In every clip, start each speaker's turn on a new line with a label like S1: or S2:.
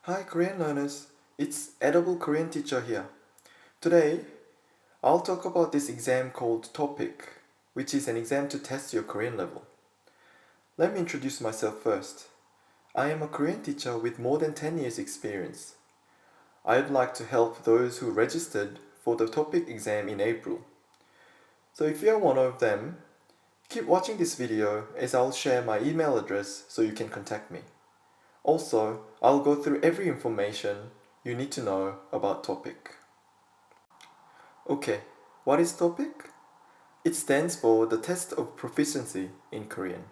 S1: Hi Korean learners, it's Edible Korean Teacher here. Today, I'll talk about this exam called TOPIK, which is an exam to test your Korean level. Let me introduce myself first. I am a Korean teacher with more than 10 years experience. I'd like to help those who registered for the TOPIK exam in April. So if you're one of them, keep watching this video as I'll share my email address so you can contact me. Also, I'll go through every information you need to know about TOPIK. Okay, what is TOPIK? It stands for the Test of Proficiency in Korean.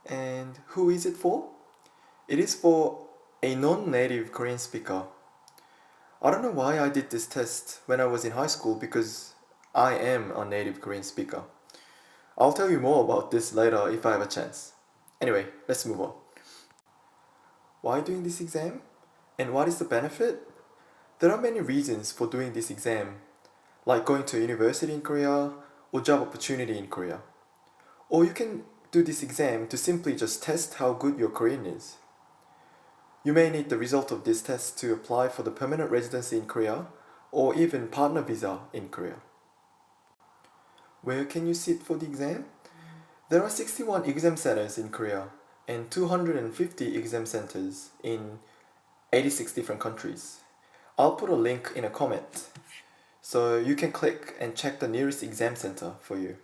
S1: And who is it for? It is for a non-native Korean speaker. I don't know why I did this test when I was in high school because I am a native Korean speaker. I'll tell you more about this later if I have a chance. Anyway, let's move on. Why doing this exam? And what is the benefit? There are many reasons for doing this exam, like going to a university in Korea or job opportunity in Korea. Or you can do this exam to simply just test how good your Korean is. You may need the result of this test to apply for the permanent residency in Korea or even partner visa in Korea. Where can you sit for the exam? There are 61 exam centers in Korea and 250 exam centers in 86 different countries. I'll put a link in a comment so you can click and check the nearest exam center for you.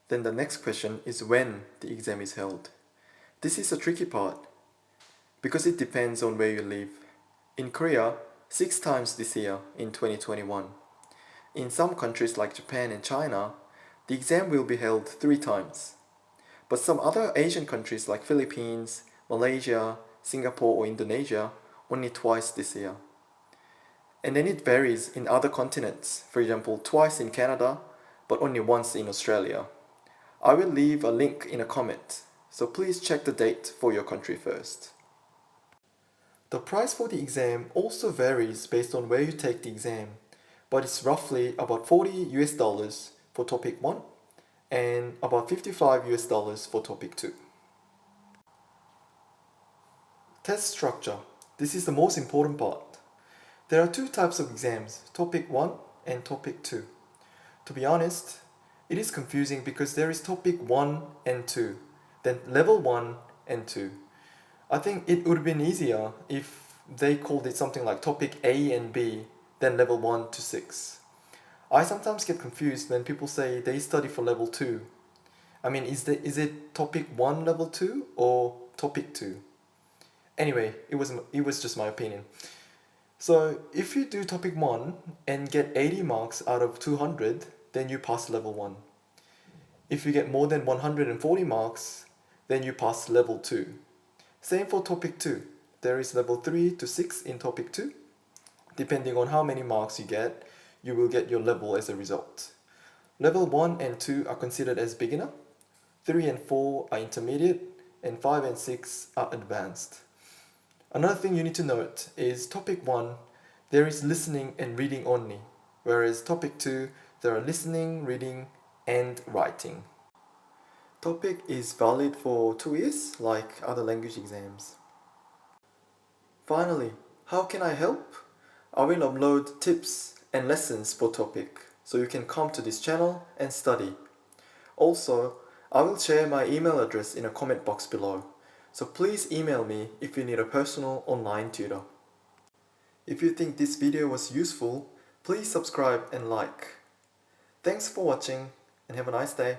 S1: Then the next question is when the exam is held. This is a tricky part because it depends on where you live. In Korea, 6 times this year in 2021. In some countries like Japan and China, the exam will be held 3 times. But some other Asian countries like Philippines, Malaysia, Singapore or Indonesia only twice this year. And then it varies in other continents, for example twice in Canada but only once in Australia. I will leave a link in a comment, so please check the date for your country first. The price for the exam also varies based on where you take the exam, but it's roughly about $40 for topic 1 and about $55 for topic 2. Test structure. This is the most important part. There are 2 types of exams, topic 1 and topic 2. To be honest, it is confusing because there is topic 1 and 2, then level 1 and 2. I think it would have been easier if they called it something like topic A and B, then level 1 to 6. I sometimes get confused when people say they study for level 2. I mean, is it topic 1 level 2 or topic 2? Anyway, it was just my opinion. So if you do topic 1 and get 80 marks out of 200, then you pass level 1. If you get more than 140 marks, then you pass level 2. Same for topic 2. There is level 3 to 6 in topic 2. Depending on how many marks you get, you will get your level as a result. Level 1 and 2 are considered as beginner, 3 and 4 are intermediate, and 5 and 6 are advanced. Another thing you need to note is topic 1, there is listening and reading only, whereas topic 2, there are listening, reading, and writing. TOPIK is valid for 2 years, like other language exams. Finally, how can I help? I will upload tips and lessons for TOPIK, so you can come to this channel and study. Also, I will share my email address in a comment box below, so please email me if you need a personal online tutor. If you think this video was useful, please subscribe and like. Thanks for watching and have a nice day.